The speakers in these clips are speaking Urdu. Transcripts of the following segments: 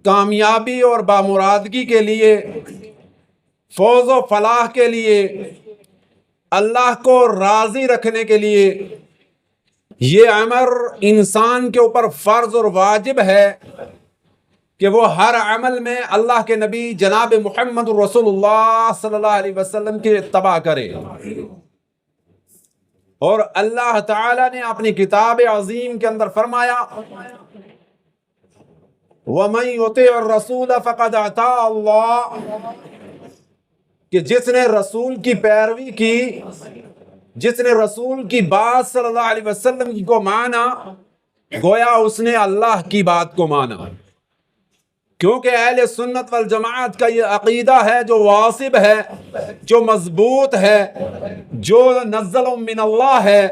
کامیابی اور بامرادگی کے لیے، فوز و فلاح کے لیے، اللہ کو راضی رکھنے کے لیے یہ امر انسان کے اوپر فرض اور واجب ہے کہ وہ ہر عمل میں اللہ کے نبی جناب محمد رسول اللہ صلی اللہ علیہ وسلم کی اتباع کرے۔ اور اللہ تعالی نے اپنی کتاب عظیم کے اندر فرمایا وَمَن يُطِعِ الرَّسُولَ فَقَدْ أَطَاعَ اللَّهَ، کہ جس نے رسول کی پیروی کی، جس نے رسول کی بات صلی اللہ علیہ وسلم کو مانا، گویا اس نے اللہ کی بات کو مانا۔ کیونکہ اہل سنت والجماعت کا یہ عقیدہ ہے جو واثب ہے، جو مضبوط ہے، جو نزل من اللہ ہے،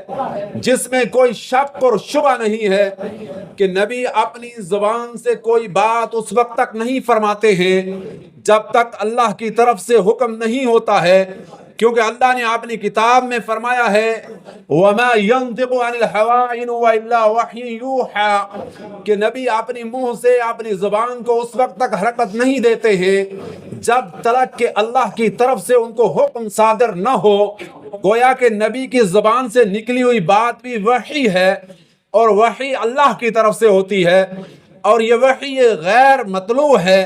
جس میں کوئی شک اور شبہ نہیں ہے کہ نبی اپنی زبان سے کوئی بات اس وقت تک نہیں فرماتے ہیں جب تک اللہ کی طرف سے حکم نہیں ہوتا ہے، کیونکہ اللہ نے اپنی کتاب میں فرمایا ہے وَمَا يَنطِقُ عَنِ الْهَوَىٰ إِنْ هُوَ إِلَّا وَحْيٌ يُوحَىٰ، کہ نبی اپنی منہ سے اپنی زبان کو اس وقت تک حرکت نہیں دیتے ہیں جب تک کہ اللہ کی طرف سے ان کو حکم صادر نہ ہو۔ گویا کہ نبی کی زبان سے نکلی ہوئی بات بھی وحی ہے، اور وحی اللہ کی طرف سے ہوتی ہے، اور یہ وحی غیر مطلوع ہے۔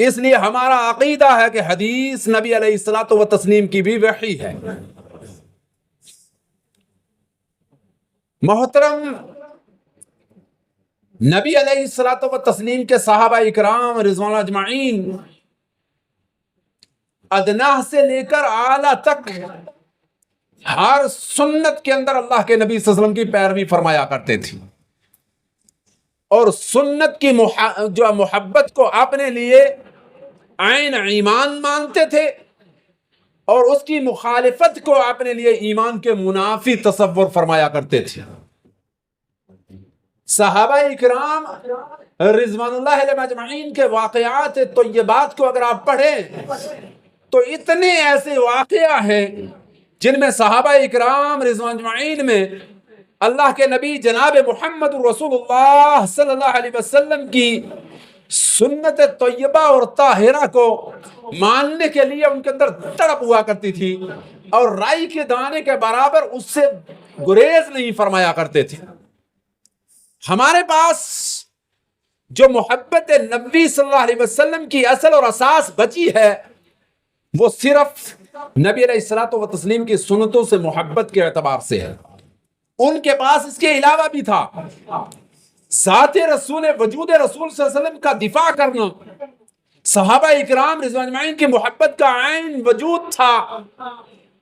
اس لیے ہمارا عقیدہ ہے کہ حدیث نبی علیہ الصلوۃ والتسلیم کی بھی وحی ہے۔ محترم، نبی علیہ الصلوۃ والتسلیم کے صحابہ اکرام رضوان اللہ اجمعین ادنا سے لے کر اعلیٰ تک ہر سنت کے اندر اللہ کے نبی صلی اللہ علیہ وسلم کی پیروی فرمایا کرتے تھے، اور سنت کی جو محبت کو اپنے لیے عین ایمان مانتے تھے، اور اس کی مخالفت کو اپنے لیے ایمان کے منافی تصور فرمایا کرتے تھے۔ صحابہ اکرام رضوان اللہ علیہم اجمعین کے واقعات طیبات کو اگر آپ پڑھیں تو اتنے ایسے واقعہ ہیں جن میں صحابہ اکرام رضوان اجمعین میں اللہ کے نبی جناب محمد رسول اللہ صلی اللہ علیہ وسلم کی سنت طیبہ اور طاہرہ کو ماننے کے لیے ان کے اندر تڑپ ہوا کرتی تھی، اور رائی کے دانے کے برابر اس سے گریز نہیں فرمایا کرتے تھے۔ ہمارے پاس جو محبت نبی صلی اللہ علیہ وسلم کی اصل اور اساس بچی ہے وہ صرف نبی علیہ الصلوۃ والتسلیم کی سنتوں سے محبت کے اعتبار سے ہے۔ ان کے پاس اس کے علاوہ بھی تھا ذات رسول، وجود رسول صلی اللہ علیہ وسلم کا دفاع کرنا۔ صحابہ اکرام رضوان اجمعین کی محبت کا عین وجود تھا،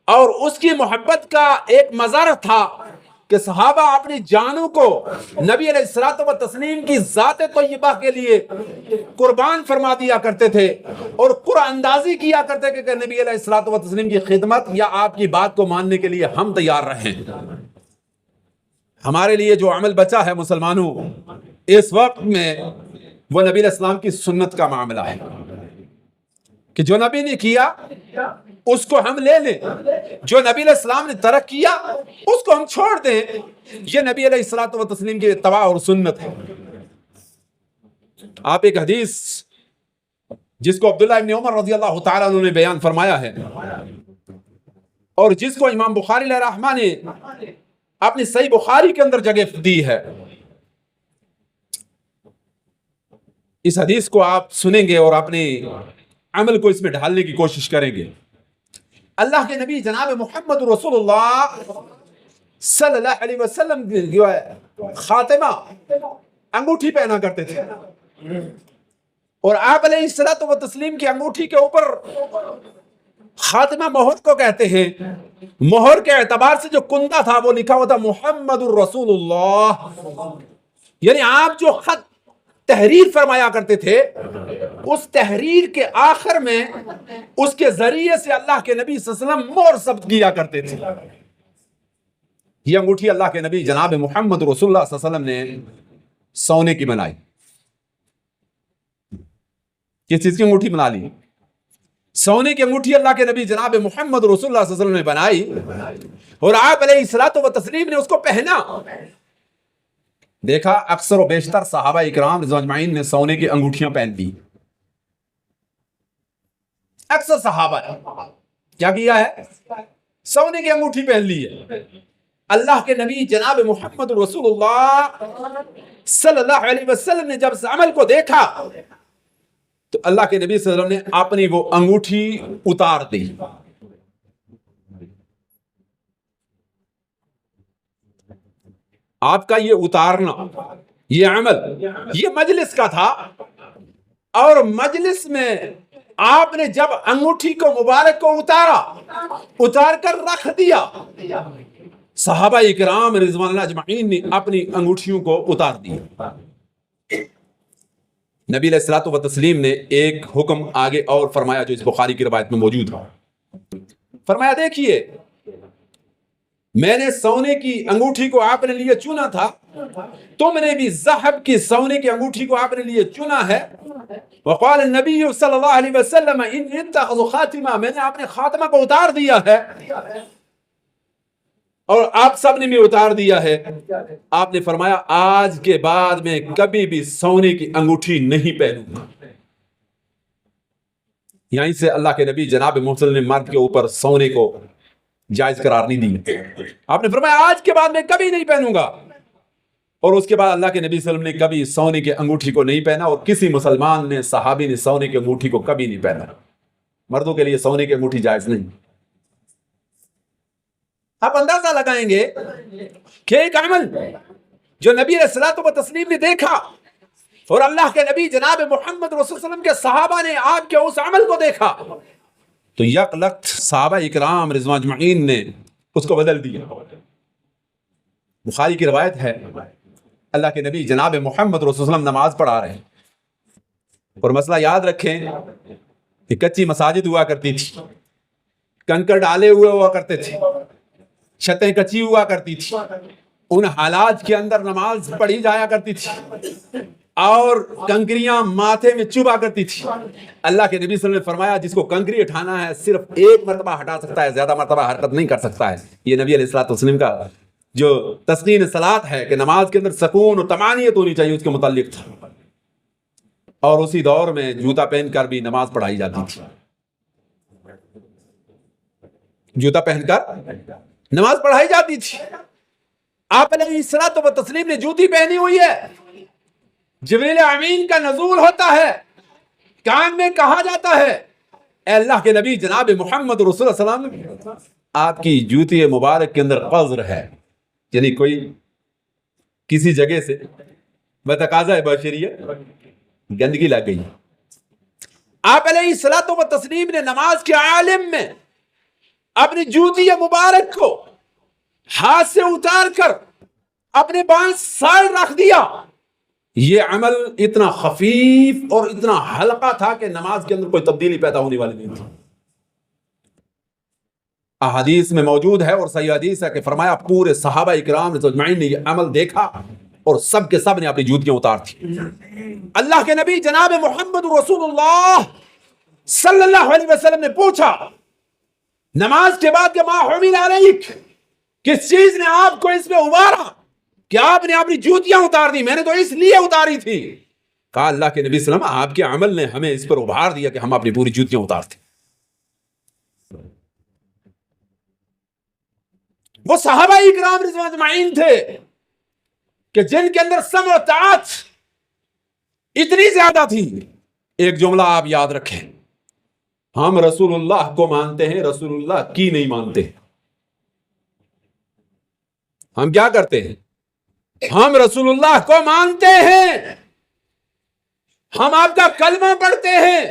اور اس کی محبت کا ایک مظہر تھا کہ صحابہ اپنی جانوں کو نبی علیہ الصلوۃ والتسلیم کی ذات طیبہ کے لیے قربان فرما دیا کرتے تھے، اور قرآن اندازی کیا کرتے کہ نبی علیہ الصلوۃ والتسلیم کی خدمت یا آپ کی بات کو ماننے کے لیے ہم تیار رہیں۔ ہمارے لیے جو عمل بچا ہے مسلمانوں اس وقت میں، وہ نبی علیہ السلام کی سنت کا معاملہ ہے کہ جو نبی نے کیا اس کو ہم لے لیں، جو نبی علیہ السلام نے ترک کیا اس کو ہم چھوڑ دیں۔ یہ نبی علیہ الصلوۃ والتسلیم کی اتباع اور سنت ہے۔ آپ ایک حدیث جس کو عبداللہ ابن عمر رضی اللہ تعالیٰ عنہ نے بیان فرمایا ہے، اور جس کو امام بخاری علیہ رحمہ نے اپنی صحیح بخاری کے اندر جگہ دی ہے، اس حدیث کو آپ سنیں گے اور اپنے عمل کو اس میں ڈھالنے کی کوشش کریں گے۔ اللہ کے نبی جناب محمد رسول اللہ صلی اللہ علیہ وسلم جو ہے خاتمہ انگوٹھی پہنا کرتے تھے، اور آپ علیہ الصلوۃ والتسلیم کی انگوٹھی کے اوپر خاتمہ مہر کو کہتے ہیں۔ مہر کے اعتبار سے جو کندہ تھا وہ لکھا ہوا تھا محمد الرسول اللہ، یعنی آپ جو خط تحریر فرمایا کرتے تھے اس تحریر کے آخر میں اس کے ذریعے سے اللہ کے نبی صلی اللہ علیہ وسلم مہر ثبت کیا کرتے تھے۔ یہ انگوٹھی اللہ کے نبی جناب محمد رسول اللہ صلی اللہ علیہ وسلم نے سونے کی بنائی۔ کس چیز کی انگوٹھی بنا لی؟ سونے کی انگوٹھی اللہ کے نبی جناب محمد رسول اللہ صلی اللہ علیہ وسلم نے بنائی، اور آپ علیہ الصلوۃ والتسلیم نے اس کو پہنا۔ دیکھا اکثر و بیشتر صحابہ اکرام رضوان اجمعین نے سونے کی انگوٹھیاں پہن لی. اکثر صحابہ کیا کیا ہے؟ سونے کی انگوٹھی پہن لی ہے. اللہ کے نبی جناب محمد رسول اللہ صلی اللہ علیہ وسلم نے جب اس عمل کو دیکھا تو اللہ کے نبی صلی اللہ علیہ وسلم نے اپنی وہ انگوٹھی اتار دی. آپ کا یہ اتارنا، یہ عمل، یہ مجلس کا تھا، اور مجلس میں آپ نے جب انگوٹھی کو مبارک کو اتار کر رکھ دیا، صحابہ اکرام رضوان اللہ اجمعین نے اپنی انگوٹھیوں کو اتار دیا. نبی علیہ الصلوۃ والتسلیم نے ایک حکم آگے اور فرمایا جو اس بخاری کی روایت میں موجود ہے. فرمایا دیکھیے میں نے سونے کی انگوٹھی کو آپ نے لیے چنا تھا، تم نے بھی ذہب کی سونے کی انگوٹھی کو آپ نے لیے چنا ہے. وقال النبی صلی اللہ علیہ وسلم ان اتخذوا خاتمہ، میں نے اپنے خاتمہ کو اتار دیا ہے اور آپ سب نے بھی اتار دیا ہے. آپ نے فرمایا آج کے بعد میں کبھی بھی سونے کی انگوٹھی نہیں پہنوں گا. یہیں سے اللہ کے نبی جناب محمد نے مرد کے اوپر سونے کو جائز قرار نہیں دی. آپ نے فرمایا آج کے بعد میں کبھی نہیں پہنوں گا. اور اس کے بعد اللہ کے نبی صلی اللہ علیہ وسلم نے کبھی سونے کی انگوٹھی کو نہیں پہنا، اور کسی مسلمان نے صحابی نے سونے کی انگوٹھی کو کبھی نہیں پہنا. مردوں کے لیے سونے کی انگوٹھی جائز نہیں. آپ اندازہ لگائیں گے کہ ایک عمل جو نبی علیہ الصلوۃ والتسلیم نے دیکھا اور اللہ کے نبی جناب محمد رسول اللہ علیہ وسلم کے صحابہ نے آپ کے اس عمل کو دیکھا تو یک لخت صحابہ اکرام رضوان اجمعین نے اس کو بدل دیا. بخاری کی روایت ہے اللہ کے نبی جناب محمد رسول اللہ علیہ وسلم نماز پڑھا رہے ہیں، اور مسئلہ یاد رکھیں کہ کچی مساجد ہوا کرتی تھی، کنکر ڈالے ہوئے ہوا کرتے تھے، چھتیں کچی ہوا کرتی تھی. ان حالات کے اندر نماز پڑھی جایا کرتی تھی اور کنکریاں ماتھے میں چبھا کرتی تھی. اللہ کے نبی صلی اللہ علیہ وسلم نے فرمایا جس کو کنکری اٹھانا ہے صرف ایک مرتبہ ہٹا سکتا ہے، زیادہ مرتبہ حرکت نہیں کر سکتا ہے. یہ نبی علیہ الصلوۃ والسلام کا جو تسکین صلاۃ ہے کہ نماز کے اندر سکون و طمانینت ہونی چاہیے اس کے متعلق تھا. اور اسی دور میں جوتا پہن کر بھی نماز پڑھائی جاتی تھی. جوتا پہن کر نماز پڑھائی جاتی تھی. آپ علیہ الصلوۃ والتسلیم نے جوتی پہنی ہوئی ہے، جبریل امین کا نزول ہوتا ہے، کان میں کہا جاتا ہے اے اللہ کے نبی جناب محمد رسول اللہ صلی اللہ علیہ وسلم آپ کی جوتی مبارک کے اندر قذر ہے، یعنی کوئی کسی جگہ سے بتقاضا بشریت گندگی لگ گئی. آپ علیہ الصلوۃ والتسلیم نے نماز کے عالم میں اپنی جوتی مبارک کو ہاتھ سے اتار کر اپنے بائیں سائڈ رکھ دیا. یہ عمل اتنا خفیف اور اتنا ہلکا تھا کہ نماز کے اندر کوئی تبدیلی پیدا ہونے والی نہیں تھی. احادیث میں موجود ہے اور صحیح حدیث ہے کہ فرمایا پورے صحابہ اکرام اجمعین نے یہ عمل دیکھا اور سب کے سب نے اپنی جوتیاں اتار تھی. اللہ کے نبی جناب محمد رسول اللہ صلی اللہ علیہ وسلم نے پوچھا نماز کے بعد کہ ما حمل علیک، کس چیز نے آپ کو اس میں ابھارا کہ آپ نے اپنی جوتیاں اتار دی؟ میں نے تو اس لیے اتاری تھی. کہا اللہ کے نبی صلی اللہ علیہ وسلم آپ کے عمل نے ہمیں اس پر ابھار دیا کہ ہم اپنی پوری جوتیاں اتارتے. وہ صحابہ اکرام رضوان اجمعین تھے کہ جن کے اندر سمع و طاعت اتنی زیادہ تھی. ایک جملہ آپ یاد رکھیں، ہم رسول اللہ کو مانتے ہیں، رسول اللہ کی نہیں مانتے. ہم کیا کرتے ہیں؟ ہم رسول اللہ کو مانتے ہیں، ہم آپ کا کلمہ پڑھتے ہیں،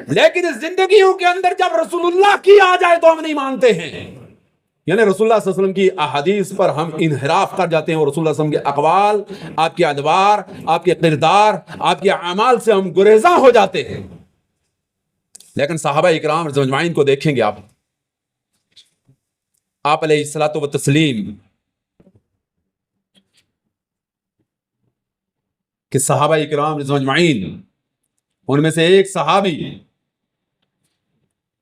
لیکن اس زندگیوں کے اندر جب رسول اللہ کی آ جائے تو ہم نہیں مانتے ہیں. یعنی رسول اللہ صلی اللہ علیہ وسلم کی احادیث پر ہم انحراف کر جاتے ہیں اور رسول اللہ صلی اللہ علیہ وسلم کے اقوال، آپ کے ادوار، آپ کے کردار، آپ کے اعمال سے ہم گریزاں ہو جاتے ہیں. لیکن صحابہ اکرام رضوان اللہ اجمعین کو دیکھیں گے آپ علیہ الصلوۃ والتسلیم کہ صحابہ اکرام رضوان اللہ اجمعین ان میں سے ایک صحابی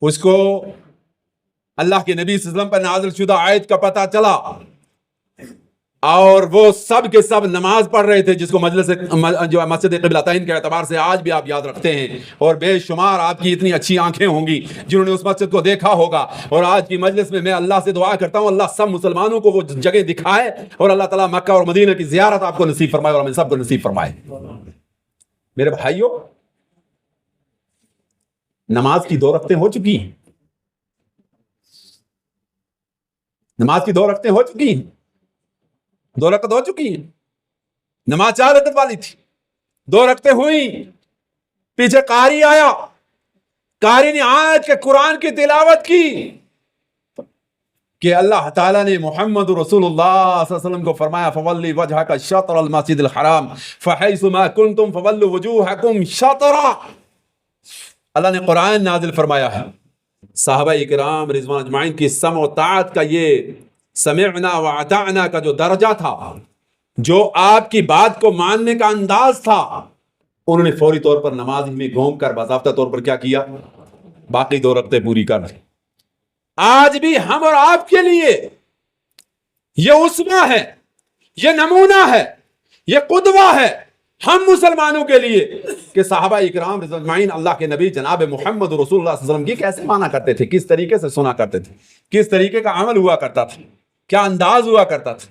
اس کو اللہ کے نبی صلی اللہ علیہ وسلم پر نازل شدہ آیت کا پتہ چلا اور وہ سب کے سب نماز پڑھ رہے تھے، جس کو جو مسجد قبلتین کے اعتبار سے آج بھی آپ یاد رکھتے ہیں، اور بے شمار آپ کی اتنی اچھی آنکھیں ہوں گی جنہوں نے اس مسجد کو دیکھا ہوگا. اور آج کی مجلس میں اللہ سے دعا کرتا ہوں اللہ سب مسلمانوں کو وہ جگہ دکھائے، اور اللہ تعالیٰ مکہ اور مدینہ کی زیارت آپ کو نصیب فرمائے اور ہمیں سب کو نصیب فرمائے. میرے بھائیوں، نماز کی 2 رکعتیں ہو چکی ہیں. نماز کی 2 رکعتیں ہو چکی ہیں. 2 رکعت ہو چکی ہیں. نماز 4 رکعت والی تھی، 2 رکعتیں ہوئی. پیچھے قاری آیا، قاری نے آیت کے قرآن کی تلاوت کی کہ اللہ تعالیٰ نے محمد رسول اللہ صلی اللہ علیہ وسلم کو فرمایا فولی وجہک شطر المسجد الحرام فحیث ما کنتم فولوا وجوہکم شطرا. اللہ نے قرآن نازل فرمایا ہے. صحابہ اکرام رضوان اجمعین کی سمع و طاعت کا یہ سمعنا و اطعنا کا جو درجہ تھا، جو آپ کی بات کو ماننے کا انداز تھا، انہوں نے فوری طور پر نماز میں گھوم کر باضابطہ طور پر کیا کیا؟ باقی 2 رکعتیں پوری کر رہے. آج بھی ہم اور آپ کے لیے یہ اسوہ ہے، یہ نمونہ ہے، یہ قدوہ ہے ہم مسلمانوں کے لیے کہ صحابہ اکرام رضوان اجمعین اللہ کے نبی جناب محمد رسول اللہ صلی اللہ علیہ وسلم کی کیسے مانا کرتے تھے، کس طریقے سے سنا کرتے تھے، کس طریقے کا عمل ہوا کرتا تھا، کیا انداز ہوا کرتا تھا.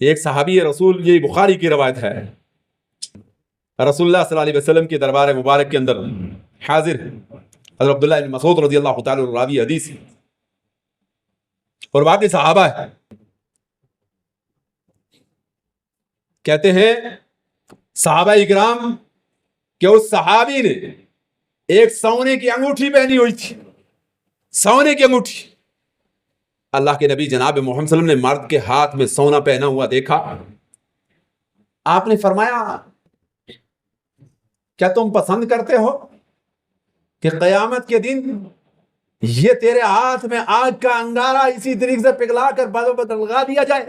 ایک صحابی رسول، یہ بخاری کی روایت ہے، رسول اللہ صلی اللہ علیہ وسلم کی دربار مبارک کے اندر حاضر حضرت عبداللہ بن مسعود رضی اللہ تعالی عنہ راوی حدیث اور باقی صحابہ ہے. کہتے ہیں صحابہ اکرام کہ اس صحابی نے ایک سونے کی انگوٹھی پہنی ہوئی تھی، سونے کی انگوٹھی. اللہ کے نبی جناب محمد صلی اللہ علیہ وسلم نے مرد کے ہاتھ میں سونا پہنا ہوا دیکھا. آپ نے فرمایا کیا تم پسند کرتے ہو کہ قیامت کے دن یہ تیرے ہاتھ میں آگ کا انگارہ اسی طریقے سے پگھلا کر بدلگا دیا جائے؟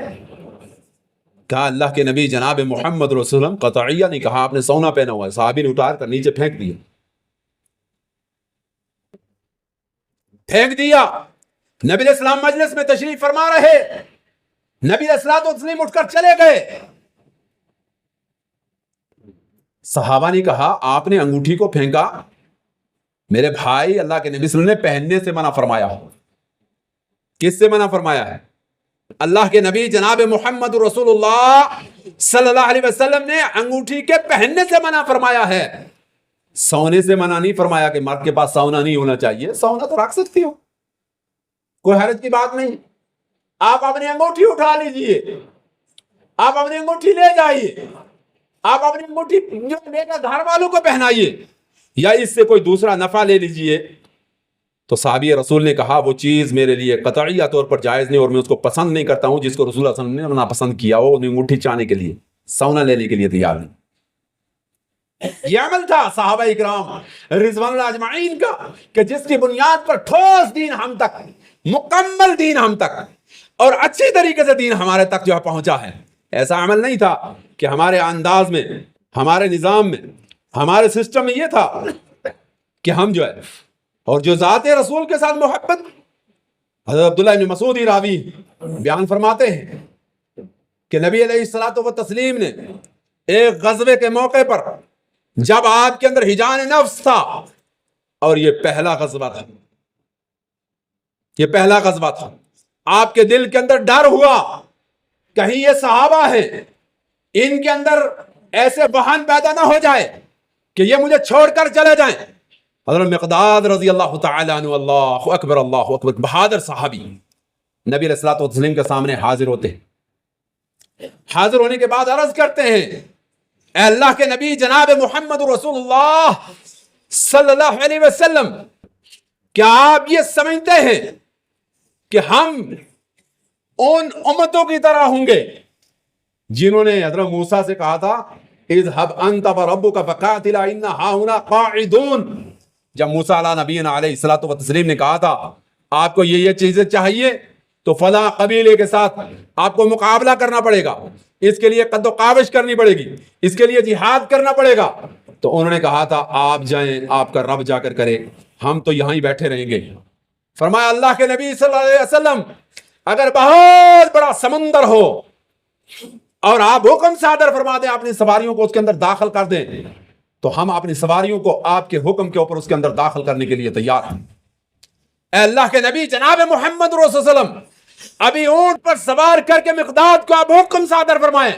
کہا اللہ کے نبی جناب محمد رسول اللہ قطعیہ نہیں کہا، آپ نے سونا پہنا ہوا ہے. صحابی نے اتار کر نیچے پھینک دیا. نبی علیہ السلام مجلس میں تشریف فرما رہے، نبی علیہ السلام و تسلیم اٹھ کر چلے گئے. صحابہ نے کہا آپ نے انگوٹھی کو پھینکا. میرے بھائی، اللہ کے نبی صلی اللہ علیہ وسلم نے پہننے سے منع فرمایا. کس سے منع فرمایا ہے؟ اللہ کے نبی جناب محمد رسول اللہ صلی اللہ علیہ وسلم نے انگوٹھی کے پہننے سے منع فرمایا ہے، سونے سے منع نہیں فرمایا کہ مرد کے پاس سونا نہیں ہونا چاہیے. سونا تو رکھ سکتی ہو، کوئی حرج کی بات نہیں. آپ اپنی انگوٹھی اٹھا لیجئے، آپ اپنی انگوٹھی لے جائیے، آپ اپنی انگوٹھی لے کر گھر والوں کو پہنائیے، یا اس سے کوئی دوسرا نفع لے لیجئے. تو صحابی رسول نے کہا وہ چیز میرے لیے قطعیہ طور پر جائز نہیں، اور میں اس کو پسند نہیں کرتا ہوں جس کو رسول اللہ صلی اللہ علیہ وسلم نے ناپسند کیا ہو. انگوٹھی چاہنے کے لیے، سونا لینے کے لیے تیار نہیں. یہ عمل تھا صحابہ اکرام رضوان اللہ اجمعین کا کہ جس کی بنیاد پر ٹھوس دین ہم تک، مکمل دین ہم تک، اور اچھی طریقے سے دین ہمارے تک جو ہے پہنچا ہے. ایسا عمل نہیں تھا کہ ہمارے انداز میں، ہمارے نظام میں، ہمارے سسٹم میں یہ تھا کہ ہم جو ہے، اور جو ذات رسول کے ساتھ محبت، حضرت عبداللہ بن مسعود راوی بیان فرماتے ہیں کہ نبی علیہ الصلوۃ والتسلیم نے ایک غزوے کے موقع پر جب آپ کے اندر ہجان نفس تھا، اور یہ پہلا غزوہ تھا، یہ پہلا غزوہ تھا، آپ کے دل کے اندر ڈر ہوا کہیں یہ صحابہ ہیں، ان کے اندر ایسے وہن پیدا نہ ہو جائے کہ یہ مجھے چھوڑ کر چلے جائیں. حضرت مقداد رضی اللہ تعالیٰ عنہ، اللہ اکبر اللہ اکبر، بہادر صحابی، نبی علیہ الصلوۃ والتسلیم کے سامنے حاضر ہوتے ہیں. حاضر ہونے کے بعد عرض کرتے ہیں اے اللہ کے نبی جناب محمد رسول اللہ صلی اللہ علیہ وسلم، کیا آپ یہ سمجھتے ہیں کہ ہم ان امتوں کی طرح ہوں گے جنہوں نے حضرت موسیٰ سے کہا تھا اذهب انت وربك فقاتلا انا هاهنا قاعدون؟ جب موسیٰ علیہ نبینا علیہ الصلوۃ والتسلیم نے کہا تھا آپ کو یہ چیزیں چاہیے تو فلاں قبیلے کے ساتھ آپ کو مقابلہ کرنا پڑے گا، اس کے لیے قد و کاوش کرنی پڑے گی، اس کے لیے جہاد کرنا پڑے گا. تو انہوں نے کہا تھا آپ جائیں، آپ کا رب جا کر کرے، ہم تو یہاں ہی بیٹھے رہیں گے. فرمایا اللہ کے نبی صلی اللہ علیہ وسلم اگر بہت بڑا سمندر ہو اور آپ حکم صادر فرما دیں اپنی سواریوں کو اس کے اندر داخل کر دیں، تو ہم اپنی سواریوں کو آپ کے حکم کے اوپر اس کے اندر داخل کرنے کے لیے تیار ہیں۔ اے اللہ کے نبی جناب محمد رسول اللہ علیہ وسلم، ابھی اونٹ پر سوار کر کے مقداد کو آپ حکم صادر فرمائیں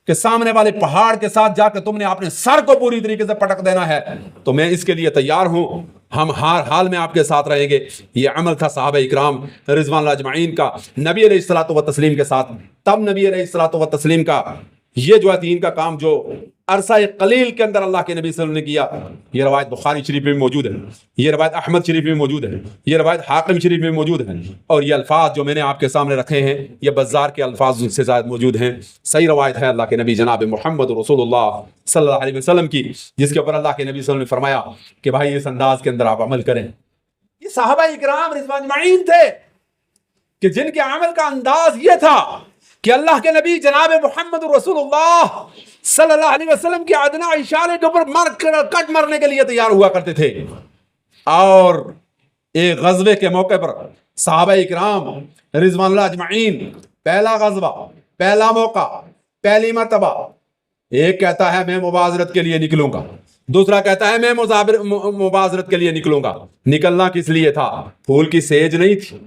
کہ سامنے والے پہاڑ کے ساتھ جا کے تم نے اپنے سر کو پوری طریقے سے پٹک دینا ہے، تو میں اس کے لیے تیار ہوں، ہم ہر حال میں آپ کے ساتھ رہیں گے۔ یہ عمل تھا صحابہ اکرام رضوان اللہ اجمعین کا نبی علیہ الصلوۃ والتسلیم کے ساتھ۔ تب نبی علیہ الصلوۃ والتسلیم کا یہ جو ہے دین کا کام جو عرصہ قلیل کے اندر اللہ کے نبی صلی اللہ علیہ وسلم نے کیا، یہ روایت بخاری شریف میں موجود ہے، یہ روایت احمد شریف میں موجود ہے، یہ روایت حاکم شریف میں موجود ہے، اور یہ الفاظ جو میں نے آپ کے سامنے رکھے ہیں یہ بزار کے الفاظ سے زائد موجود ہیں۔ صحیح روایت ہے اللہ کے نبی جناب محمد رسول اللہ صلی اللہ علیہ وسلم کی، جس کے اوپر اللہ کے نبی صلی اللہ علیہ وسلم نے فرمایا کہ بھائی اس انداز کے اندر آپ عمل کریں۔ یہ صحابہ اکرام رضوان اجمعین تھے کہ جن کے عمل کا انداز یہ تھا کہ اللہ کے نبی جناب محمد رسول اللہ صلی اللہ علیہ وسلم کے ادنا اشارے کے اوپر کٹ مرنے کے لیے تیار ہوا کرتے تھے۔ اور ایک غزوے کے موقع پر صحابہ اکرام رضوان اللہ اجمعین، پہلا غزوہ، پہلا موقع، پہلی مرتبہ، ایک کہتا ہے میں مبازرت کے لیے نکلوں گا، دوسرا کہتا ہے میں مبازرت کے لیے نکلوں گا۔ نکلنا کس لیے تھا؟ پھول کی سیج نہیں تھی،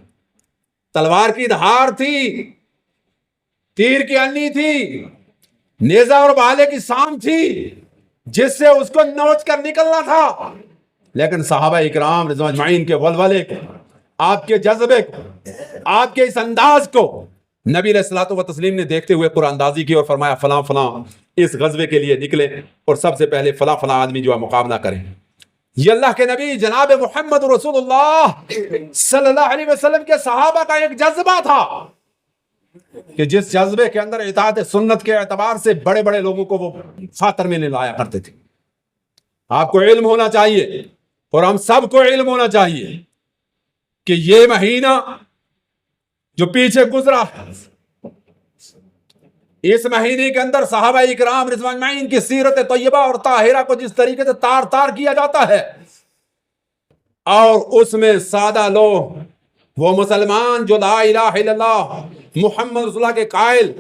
تلوار کی دھار تھی، تیر کی انی تھی، نیزہ اور بھالے کی سام تھی جس سے اس کو نوچ کر نکلنا تھا۔ لیکن صحابہ اکرام رضوان اجمعین کے ولولے کو، آپ کے جذبے کو، آپ کے اس انداز کو نبی علیہ الصلوۃ والتسلیم نے دیکھتے ہوئے قرآن اندازی کی اور فرمایا فلاں فلاں اس غزوے کے لیے نکلے اور سب سے پہلے فلاں فلاں آدمی جو ہے مقابلہ کریں۔ یہ اللہ کے نبی جناب محمد رسول اللہ صلی اللہ علیہ وسلم کے صحابہ کا ایک جذبہ تھا کہ جس جذبے کے اندر اطاعت سنت کے اعتبار سے بڑے بڑے لوگوں کو وہ خاطر میں لایا کرتے تھے۔ آپ کو علم ہونا چاہیے اور ہم سب کو علم ہونا چاہیے کہ یہ مہینہ جو پیچھے گزرا، اس مہینے کے اندر صحابہ اکرام رضوان اجمعین کی سیرت طیبہ اور طاہرہ کو جس طریقے سے تار تار کیا جاتا ہے، اور اس میں سادہ لوگ، وہ مسلمان جو لا الہ الا اللہ محمد رسول اللہ کے قائل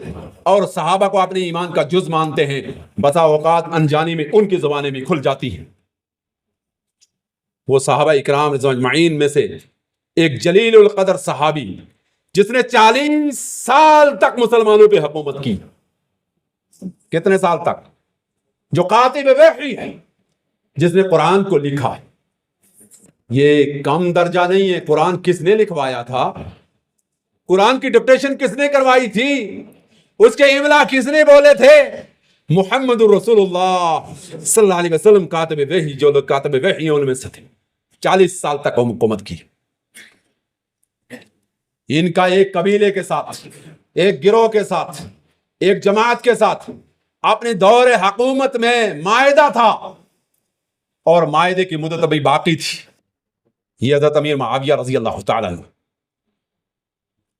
اور صحابہ کو اپنے ایمان کا جز مانتے ہیں، بسا اوقات انجانی میں ان کی زبانیں بھی کھل جاتی ہیں۔ وہ صحابہ اکرام رضوان اجمعین میں سے ایک جلیل القدر صحابی جس نے 40 سال تک مسلمانوں پہ حکومت کی۔ کتنے سال تک؟ جو کاتب وحی ہے، جس نے قرآن کو لکھا ہے۔ یہ کم درجہ نہیں ہے۔ قرآن کس نے لکھوایا تھا؟ قرآن کی ڈکٹیشن کس نے کروائی تھی؟ اس کے املا کس نے بولے تھے؟ محمد رسول اللہ صلی اللہ علیہ وسلم کاتب وحی، جو لوگ کاتب وحی ہیں ان میں سے تھے۔ 40 سال تک حکومت کی۔ ان کا ایک قبیلے کے ساتھ، ایک گروہ کے ساتھ، ایک جماعت کے ساتھ اپنے دور حکومت میں معاہدہ تھا، اور معاہدے کی مدت ابھی باقی تھی۔ یہ حضرت امیر معاویہ رضی اللہ تعالیٰ عنہ،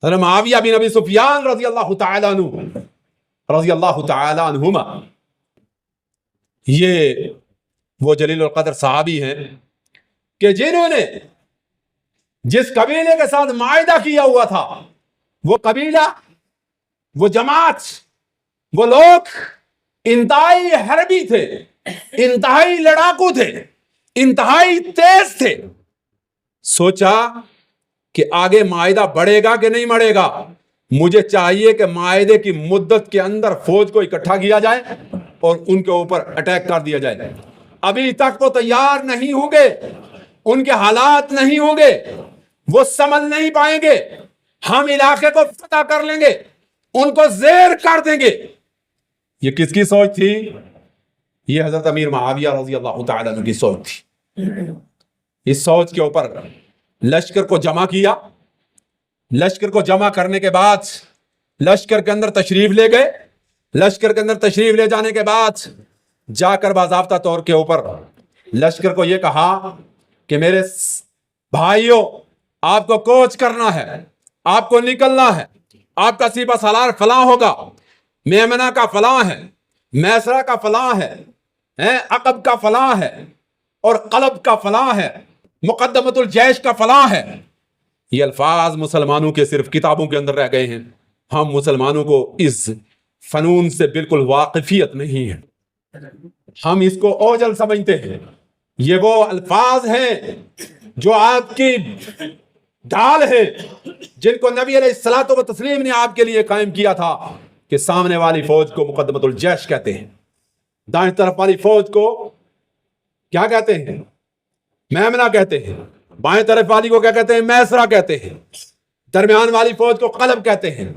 حضرت معاویہ بن ابی سفیان رضی اللہ تعالیٰ عنہ، رضی اللہ تعالیٰ عنہما، یہ وہ جلیل القدر صحابی ہیں کہ جنہوں نے جس قبیلے کے ساتھ معاہدہ کیا ہوا تھا، وہ قبیلہ، وہ جماعت، وہ لوگ انتہائی حربی تھے، انتہائی لڑاکو تھے، انتہائی تیز تھے۔ سوچا کہ آگے معاہدہ بڑھے گا کہ نہیں بڑھے گا، مجھے چاہیے کہ معاہدے کی مدت کے اندر فوج کو اکٹھا کیا جائے اور ان کے اوپر اٹیک کر دیا جائے۔ ابھی تک وہ تیار نہیں ہوں گے، ان کے حالات نہیں ہوں گے، وہ سمجھ نہیں پائیں گے، ہم علاقے کو فتح کر لیں گے، ان کو زیر کر دیں گے۔ یہ کس کی سوچ تھی؟ یہ حضرت امیر معاویہ رضی اللہ تعالیٰ عنہ کی سوچ تھی۔ اس سوچ کے اوپر لشکر کو جمع کیا۔ لشکر کو جمع کرنے کے بعد لشکر کے اندر تشریف لے گئے۔ لشکر کے اندر تشریف لے جانے کے بعد جا کر باضابطہ طور کے اوپر لشکر کو یہ کہا کہ میرے بھائیوں، آپ کو کوچ کرنا ہے، آپ کو نکلنا ہے، آپ کا سپہ سالار فلاں ہوگا، میمنہ کا فلاں ہے، میسرہ کا فلاں ہے، عقب کا فلاں ہے، اور قلب کا فلاں ہے، مقدمۃ الجیش کا فلاں ہے۔ یہ الفاظ مسلمانوں کے صرف کتابوں کے اندر رہ گئے ہیں. ہم مسلمانوں کو اس فنون سے بالکل واقفیت نہیں ہے. ہم اس کو اوجل سمجھتے ہیں. یہ وہ الفاظ ہیں جو آپ کی ڈھال ہے جن کو نبی علیہ الصلوۃ والتسلیم نے آپ کے لیے قائم کیا تھا کہ سامنے والی فوج کو مقدمۃ الجیش کہتے ہیں, دائیں طرف والی فوج کو کیا کہتے ہیں؟ میمنہ کہتے ہیں. بائیں طرف والی کو کیا کہتے ہیں؟ میسرہ کہتے ہیں. درمیان والی فوج کو قلب کہتے ہیں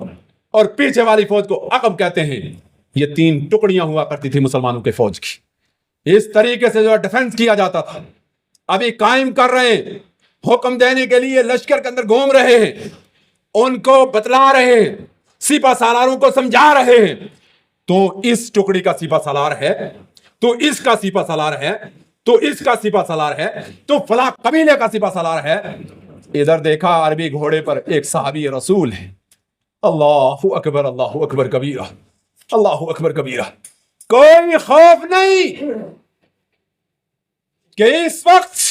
اور پیچھے والی فوج کو عقب کہتے ہیں. یہ 3 ٹکڑیاں ہوا کرتی تھی مسلمانوں کے فوج کی. اس طریقے سے جو ڈیفنس کیا جاتا تھا ابھی قائم کر رہے ہیں. حکم دینے کے لیے لشکر کے اندر گھوم رہے ہیں, ان کو بتلا رہے ہیں, سپہ سالاروں کو سمجھا رہے ہیں. تو اس ٹکڑی کا سپہ سالار ہے, تو اس کا سپہ سالار ہے, تو اس کا سپہ سالار ہے, تو فلاں قبیلے کا سپہ سالار ہے. ادھر دیکھا عربی گھوڑے پر ایک صحابی رسول ہے. اللہ اکبر کبیرہ, اللہ اکبر کبیرہ. کوئی خوف نہیں کہ اس وقت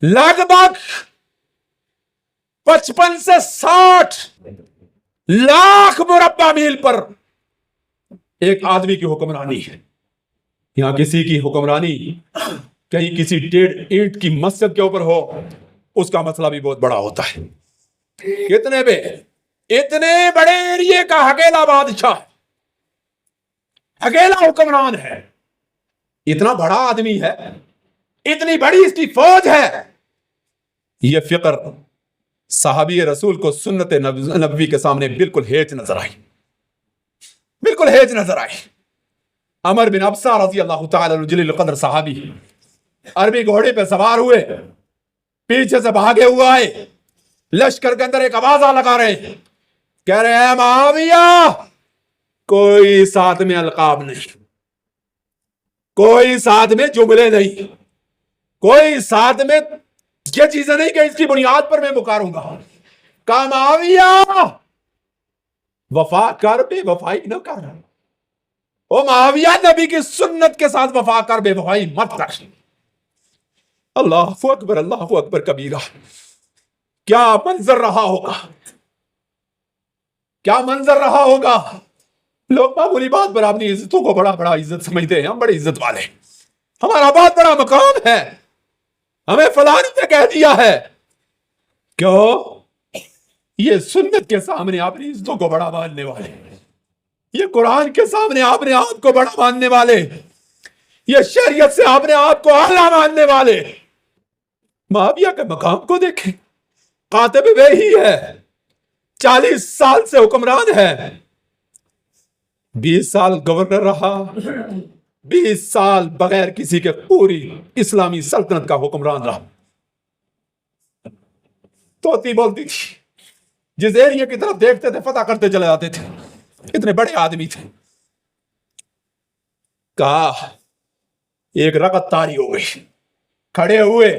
لگ بھگ 55 سے 60 لاکھ مربع میل پر ایک آدمی کی حکمرانی ہے. یہاں کسی کی حکمرانی کہیں کسی ٹیڑھ اینٹ کی مسجد کے اوپر ہو, اس کا مسئلہ بھی بہت بڑا ہوتا ہے. اتنے بڑے ایریے کا اکیلا بادشاہ, اکیلا حکمران ہے, اتنا بڑا آدمی ہے, اتنی بڑی اس کی فوج ہے. یہ فکر صحابی رسول کو سنت نبوی کے سامنے بالکل ہیچ نظر آئی, بالکل ہیچ نظر آئی. عمر بن ابسہ رضی اللہ تعالی عنہ جلیل القدر صحابی عربی گھوڑے پہ سوار ہوئے, پیچھے سے بھاگے ہوئے آئے, لشکر کے اندر ایک آوازہ لگا رہے ہیں, کہہ رہے ہیں معاویہ کوئی ساتھ میں القاب نہیں, کوئی ساتھ میں جملے نہیں, کوئی ساتھ میں یہ چیزیں نہیں کہ اس کی بنیاد پر میں پکاروں گا. کہا معاویہ وفا کر, بے وفائی نہ کر. او معاویہ نبی کی سنت کے ساتھ وفا کر, بے وفائی مت کر. اللہ اکبر کبیرہ. کیا منظر رہا ہوگا, کیا منظر رہا ہوگا. لوگ معمولی بات پر اپنی عزتوں کو بڑا عزت سمجھتے ہیں. ہم بڑے عزت والے, ہمارا بہت بڑا مقام ہے, ہمیں فلانی نے کہہ دیا ہے. کیوں؟ یہ سنت کے سامنے اپنی عزتوں کو بڑا ماننے والے, یہ قرآن کے سامنے اپنے آپ کو بڑا ماننے والے, یہ شریعت سے اپنے آپ کو اعلیٰ ماننے والے. معاویہ کے مقام کو دیکھیں, کاتب وحی ہے, 40 سال سے حکمران ہے, 20 سال گورنر رہا, 20 سال بغیر کسی کے پوری اسلامی سلطنت کا حکمران رہا. توتی بولتی تھی, جس ایریے کی طرف دیکھتے تھے فتح کرتے چلے جاتے تھے. اتنے بڑے آدمی تھے. کہا ایک رکعت طاری ہو گئی, کھڑے ہوئے,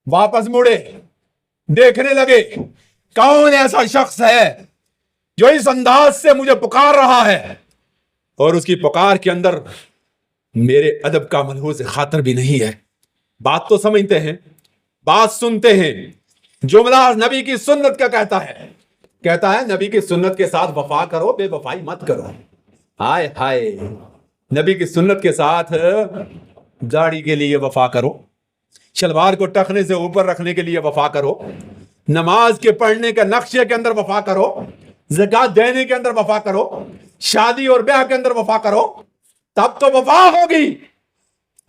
واپس مڑے, دیکھنے لگے کون ایسا شخص ہے جو اس انداز سے مجھے پکار رہا ہے, اور اس کی پکار کے اندر میرے ادب کا ملحوظ خاطر بھی نہیں ہے. بات تو سمجھتے ہیں, بات سنتے ہیں. جملہ نبی کی سنت کا کہتا ہے نبی کی سنت کے ساتھ وفا کرو, بے وفائی مت کرو. ہائے ہائے, نبی کی سنت کے ساتھ داڑھی کے لیے وفا کرو, شلوار کو ٹخنے سے اوپر رکھنے کے لیے وفا کرو, نماز کے پڑھنے کے نقشے کے اندر وفا کرو, زکات دینے کے اندر وفا کرو, شادی اور بیاہ کے اندر وفا کرو, تب تو وفا ہوگی.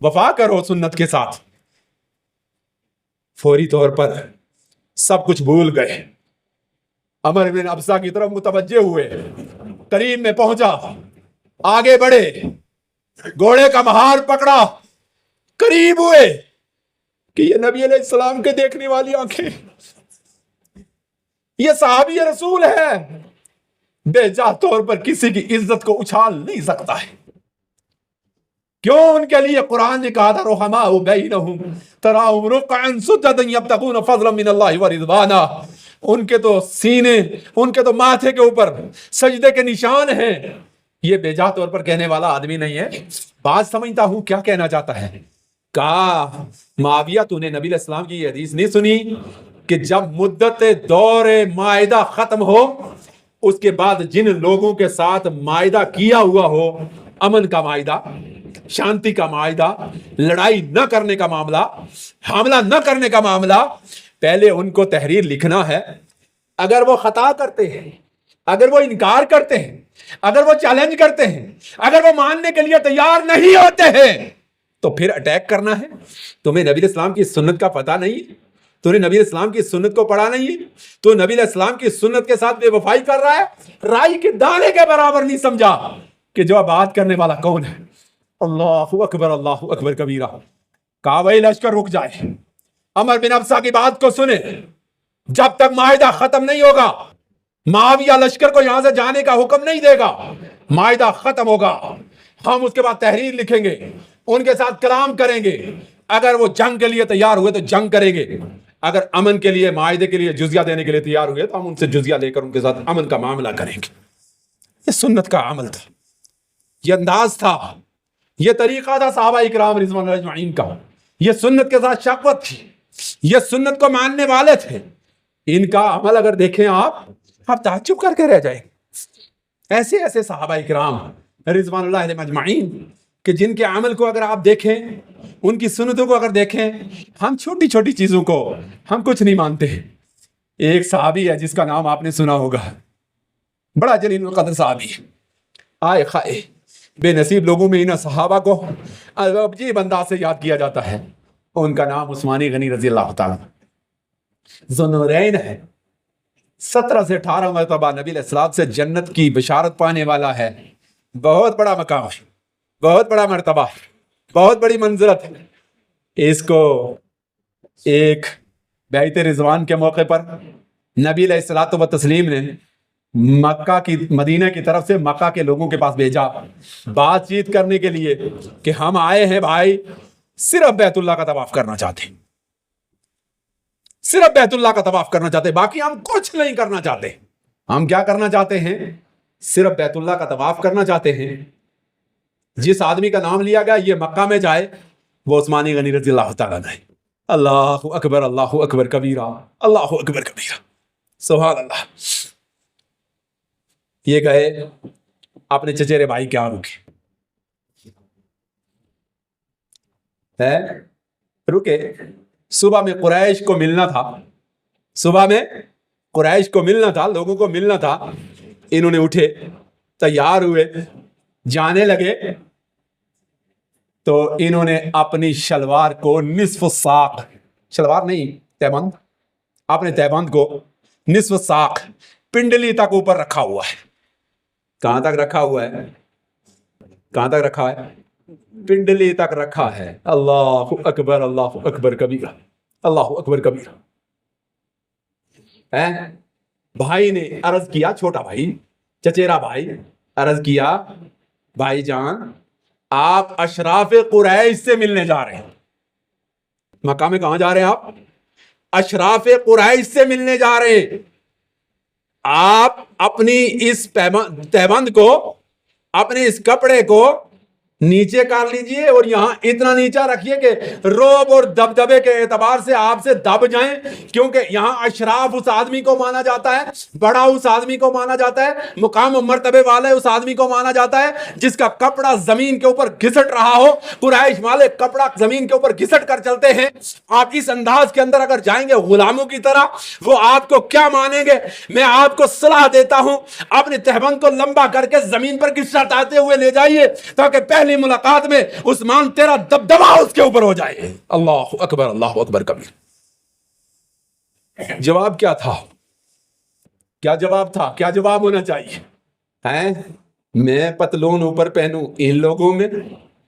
وفا کرو سنت کے ساتھ. فوری طور پر سب کچھ بھول گئے. عمر بن ابسہ کی طرف متوجہ ہوئے, قریب میں پہنچا, آگے بڑھے, گھوڑے کا مہار پکڑا, قریب ہوئے کہ یہ نبی علیہ السلام کے دیکھنے والی آنکھیں, یہ صحابی رسول ہے, بے جا طور پر کسی کی عزت کو اچھال نہیں سکتا ہے. کیوں؟ ان کے لیے قرآن نے کہا تھا رحماء بینہم تراہم رکعا سجدا یبتغون فضلا من اللہ ورضوانا. ان کے تو سینے, ان کے تو ماتھے کے اوپر سجدے کے نشان ہیں. یہ بے جا طور پر کہنے والا آدمی نہیں ہے. بات سمجھتا ہوں کیا کہنا چاہتا ہے. کہا معاویہ تو نے نبی علیہ السلام کی یہ حدیث نہیں سنی کہ جب مدت دور معاہدہ ختم ہو اس کے بعد جن لوگوں کے ساتھ معاہدہ کیا ہوا ہو، امن کا معاہدہ، شانتی کا معاہدہ، لڑائی نہ کرنے کا معاملہ، حملہ نہ کرنے کا معاملہ، پہلے ان کو تحریر لکھنا ہے. اگر وہ خطا کرتے ہیں، اگر وہ انکار کرتے ہیں، اگر وہ چیلنج کرتے ہیں، اگر وہ ماننے کے لیے تیار نہیں ہوتے ہیں تو پھر اٹیک کرنا ہے. تمہیں نبی علیہ السلام کی سنت کا پتہ نہیں، تو نے نبی علیہ السلام کی سنت کو پڑھا نہیں ہے، تو نبی علیہ السلام کی سنت کے ساتھ بے وفائی کر رہا ہے، رائی کے دانے کے برابر نہیں سمجھا کہ جو بات کرنے والا کون ہے. اللہ اکبر کبیرہ. کہا وہی لشکر رک جائے، عمر بن ابسا کی بات کو سنے، جب تک معاہدہ ختم نہیں ہوگا معاویہ لشکر کو یہاں سے جانے کا حکم نہیں دے گا. معاہدہ ختم ہوگا، ہم اس کے بعد تحریر لکھیں گے، ان کے ساتھ کلام کریں گے، اگر وہ جنگ کے لیے تیار ہوئے تو جنگ کریں گے، اگر امن کے لیے معاہدے کے لیے جزیہ دینے کے لیے تیار ہوئے تو ہم ان سے جزیہ لے کر ان کے ساتھ امن کا معاملہ کریں گے. یہ سنت کا عمل تھا، یہ انداز تھا، یہ طریقہ تھا صحابہ اکرام رضوان اللہ اجمعین کا. یہ سنت کے ساتھ شفقت تھی، یہ سنت کو ماننے والے تھے. ان کا عمل اگر دیکھیں آپ تعجب کر کے رہ جائیں. ایسے ایسے صحابہ اکرام رضوان اللہ علیہم اجمعین کہ جن کے عمل کو اگر آپ دیکھیں، ان کی سنتوں کو اگر دیکھیں، ہم چھوٹی چھوٹی چیزوں کو ہم کچھ نہیں مانتے. ایک صحابی ہے جس کا نام آپ نے سنا ہوگا، بڑا جلیل القدر صحابی، آئے خائے بے نصیب لوگوں میں ان صحابہ کو عجیب انداز سے یاد کیا جاتا ہے. ان کا نام عثمانی غنی رضی اللہ تعالیٰ ذوالنورین ہے. 17 سے 18 مرتبہ نبی علیہ السلام سے جنت کی بشارت پانے والا ہے. بہت بڑا مقام، بہت بڑا مرتبہ، بہت بڑی منزلت ہے. اس کو ایک بیعت رضوان کے موقع پر نبی علیہ الصلوۃ والتسلیم نے مکہ کی مدینہ کی طرف سے مکہ کے لوگوں کے پاس بھیجا بات چیت کرنے کے لیے کہ ہم آئے ہیں بھائی، صرف بیت اللہ کا طواف کرنا چاہتے ہیں، صرف بیت اللہ کا طواف کرنا چاہتے ہیں، باقی ہم کچھ نہیں کرنا چاہتے. ہم کیا کرنا چاہتے ہیں؟ صرف بیت اللہ کا طواف کرنا چاہتے ہیں. جس آدمی کا نام لیا گیا یہ مکہ میں جائے وہ عثمانی غنی رضی اللہ تعالیٰ عنہ. اللہ اکبر کبیرہ، اللہ اکبر کبیرہ، سبحان اللہ. یہ گئے اپنے چچیرے بھائی کیا رکے. صبح میں قریش کو ملنا تھا، صبح میں قریش کو ملنا تھا، لوگوں کو ملنا تھا. انہوں نے اٹھے، تیار ہوئے، جانے لگے تو انہوں نے اپنی شلوار کو نصف ساق، شلوار نہیں تہبند، اپنے تہبند کو نصف ساق پنڈلی تک اوپر رکھا ہوا ہے. کہاں تک رکھا ہوا ہے؟ کہاں تک رکھا ہے؟ پنڈلی تک رکھا ہے. اللہ اکبر کبیرہ، اللہ اکبر کبیرہ. بھائی نے عرض کیا، چھوٹا بھائی، چچیرا بھائی عرض کیا، بھائی جان آپ اشراف قریش سے ملنے جا رہے ہیں. مکہ میں کہاں جا رہے ہیں آپ؟ اشراف قریش سے ملنے جا رہے ہیں. آپ اپنی اس تہبند کو، اپنے اس کپڑے کو نیچے کر لیجئے اور یہاں اتنا نیچا رکھیے کہ روب اور دبدبے کے اعتبار سے آپ سے دب جائیں، کیونکہ یہاں اشراف اس آدمی کو مانا جاتا ہے، بڑا اس آدمی کو مانا جاتا ہے، مقام و مرتبے والے اس آدمی کو مانا جاتا ہے جس کا کپڑا زمین کے اوپر گھسٹ رہا ہو. قریش والے کپڑا زمین کے اوپر گھسٹ کر چلتے ہیں. آپ اس انداز کے اندر اگر جائیں گے غلاموں کی طرح، وہ آپ کو کیا مانیں گے؟ میں آپ کو صلاح دیتا ہوں اپنے تہبند کو لمبا کر کے زمین پر گھسٹاتے ہوئے لے جائیے تاکہ پہلی ملاقات میں عثمان تیرا دبدبا اس کے اوپر ہو جائے. اللہ اکبر کبیر. جواب کیا تھا؟ کیا جواب تھا؟ کیا جواب ہونا چاہیے؟ میں پتلون اوپر پہنوں؟ ان لوگوں میں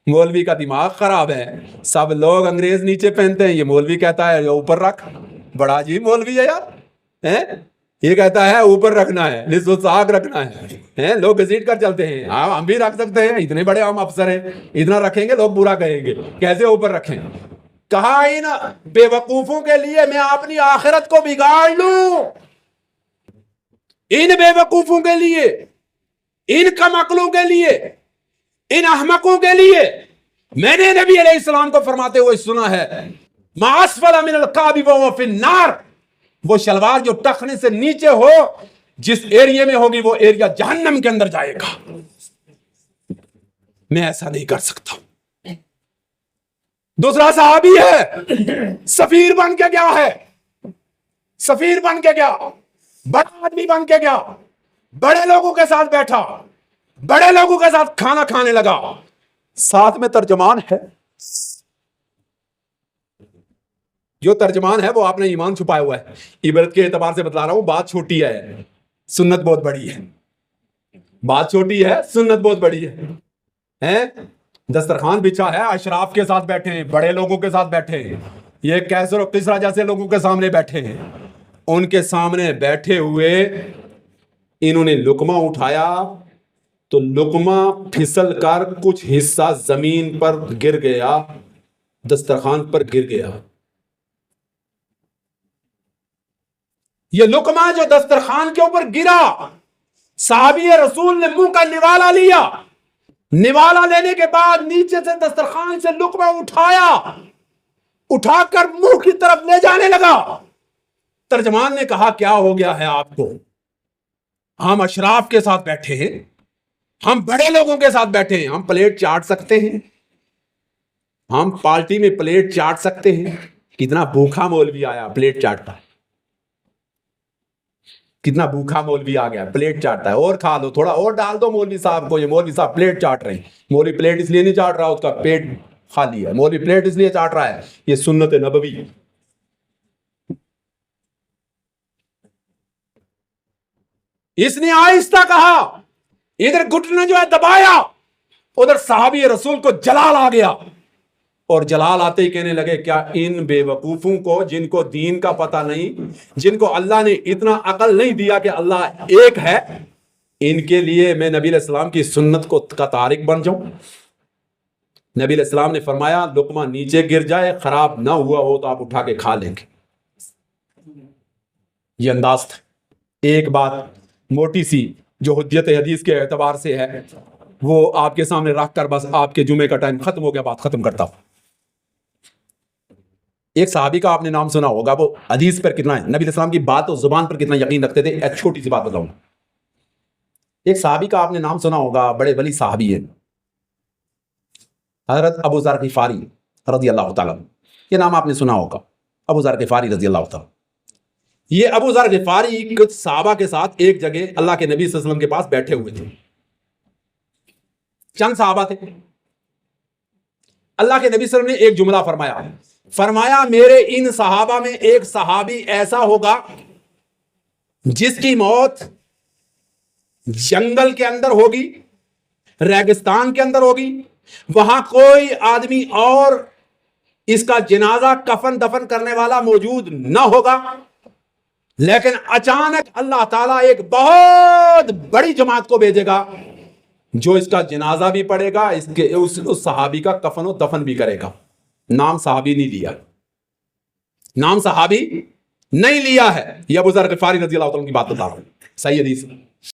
مولوی کا دماغ خراب ہے، سب لوگ انگریز نیچے پہنتے ہیں، یہ مولوی کہتا ہے اوپر رکھ. بڑا عجیب مولوی ہے یار. یہ کہتا ہے اوپر رکھنا ہے، نصف ساق رکھنا ہے. لوگ گھسیٹ کر چلتے ہیں. ہم بھی رکھ سکتے ہیں، اتنے بڑے ہم افسر ہیں، اتنا رکھیں گے لوگ برا کہیں گے. کیسے اوپر رکھیں؟ کہا ان بے وقوفوں کے لیے میں اپنی آخرت کو بگاڑ لوں. ان بے وقوفوں کے لیے، ان کم عقلوں کے لیے، ان احمقوں کے لیے میں نے نبی علیہ السلام کو فرماتے ہوئے سنا ہے، ما اسفل من الکعب فهو فی النار. وہ شلوار جو ٹخنے سے نیچے ہو، جس ایریے میں ہوگی وہ ایریا جہنم کے اندر جائے گا. میں ایسا نہیں کر سکتا. دوسرا صحابی ہے، سفیر بن کے گیا ہے، سفیر بن کے گیا، بڑا آدمی بن کے گیا، بڑے لوگوں کے ساتھ بیٹھا، بڑے لوگوں کے ساتھ کھانا کھانے لگا، ساتھ میں ترجمان ہے. جو ترجمان ہے وہ آپ نے ایمان چھپایا ہوا ہے. عبرت کے اعتبار سے بتلا رہا ہوں، بات چھوٹی ہے، سنت بہت بڑی ہے. بات چھوٹی ہے، سنت بہت بڑی ہے. دسترخوان بچھا ہے، اشراف کے ساتھ بیٹھے ہیں، بڑے لوگوں کے ساتھ بیٹھے ہیں، یہ کیسر و کسرا جیسے لوگوں کے سامنے بیٹھے ہیں. ان کے سامنے بیٹھے ہوئے انہوں نے لقمہ اٹھایا تو لقمہ پھسل کر کچھ حصہ زمین پر گر گیا، دسترخوان پر گر گیا. یہ لقمہ جو دسترخوان کے اوپر گرا، صحابی رسول نے منہ کا نوالا لیا، نوالا لینے کے بعد نیچے سے دسترخوان سے لقمہ اٹھایا، اٹھا کر منہ کی طرف لے جانے لگا. ترجمان نے کہا کیا ہو گیا ہے آپ کو؟ ہم اشراف کے ساتھ بیٹھے ہیں، ہم بڑے لوگوں کے ساتھ بیٹھے ہیں، ہم پلیٹ چاٹ سکتے ہیں، ہم پارٹی میں پلیٹ چاٹ سکتے ہیں. کتنا بھوکھا مولوی آیا پلیٹ چاٹتا ہے، کتنا بھوکھا مولوی آ گیا پلیٹ چاٹتا ہے. اور کھا لو، تھوڑا اور ڈال دو مولوی صاحب کو. یہ مولوی صاحب پلیٹ چاٹ رہے ہیں. مولوی پلیٹ اس لیے نہیں چاٹ رہا، اس کا پیٹ خالی ہے. مولوی پلیٹ اس لیے چاٹ رہا ہے، یہ سنت نبوی. اس نے آہستہ کہا، ادھر گھٹنے جو ہے دبایا، ادھر صحابی رسول کو جلال آ گیا. اور جلال آتے ہی کہنے لگے کیا ان بے وقوفوں کو، جن کو دین کا پتہ نہیں، جن کو اللہ نے اتنا عقل نہیں دیا کہ اللہ ایک ہے، ان کے لیے میں نبی علیہ السلام کی سنت کا تارک بن جاؤں؟ نبی علیہ السلام نے فرمایا لقمہ نیچے گر جائے، خراب نہ ہوا ہو تو آپ اٹھا کے کھا لیں گے. یہ انداز تھا. ایک بات موٹی سی جو حجت حدیث کے اعتبار سے ہے وہ آپ کے سامنے رکھ کر بس آپ کے جمعے کا ٹائم ختم ہو گیا، بات ختم کرتا ہوں. ایک صحابی کا آپ نے نام سنا ہوگا، وہ حدیث پر کتنا ہے، نبی علیہ السلام کی بات اور زبان پر کتنا یقین رکھتے تھے. ایک چھوٹی سی بات بتاؤں. ایک صحابی کا آپ نے نام سنا ہوگا، بڑے ولی صحابی ہیں، حضرت ابو ذر غفاری رضی اللہ تعالیٰ. یہ نام آپ نے سنا ہوگا، ابو ذر غفاری رضی اللہ تعالیٰ. یہ ابو ذر غفاری کچھ صحابہ کے ساتھ ایک جگہ اللہ کے نبی صلی اللہ علیہ وسلم کے پاس بیٹھے ہوئے تھے. چند صحابہ تھے. اللہ کے نبی صلی اللہ علیہ وسلم نے ایک جملہ فرمایا میرے ان صحابہ میں ایک صحابی ایسا ہوگا جس کی موت جنگل کے اندر ہوگی، ریگستان کے اندر ہوگی، وہاں کوئی آدمی اور اس کا جنازہ کفن دفن کرنے والا موجود نہ ہوگا، لیکن اچانک اللہ تعالیٰ ایک بہت بڑی جماعت کو بھیجے گا جو اس کا جنازہ بھی پڑے گا، اس صحابی کا کفن و دفن بھی کرے گا. نام صحابی نہیں لیا، نام صحابی نہیں لیا ہے. یہ ابو ذر غفاری رضی اللہ عنہ کی بات بتا رہا ہوں، صحیح حدیث.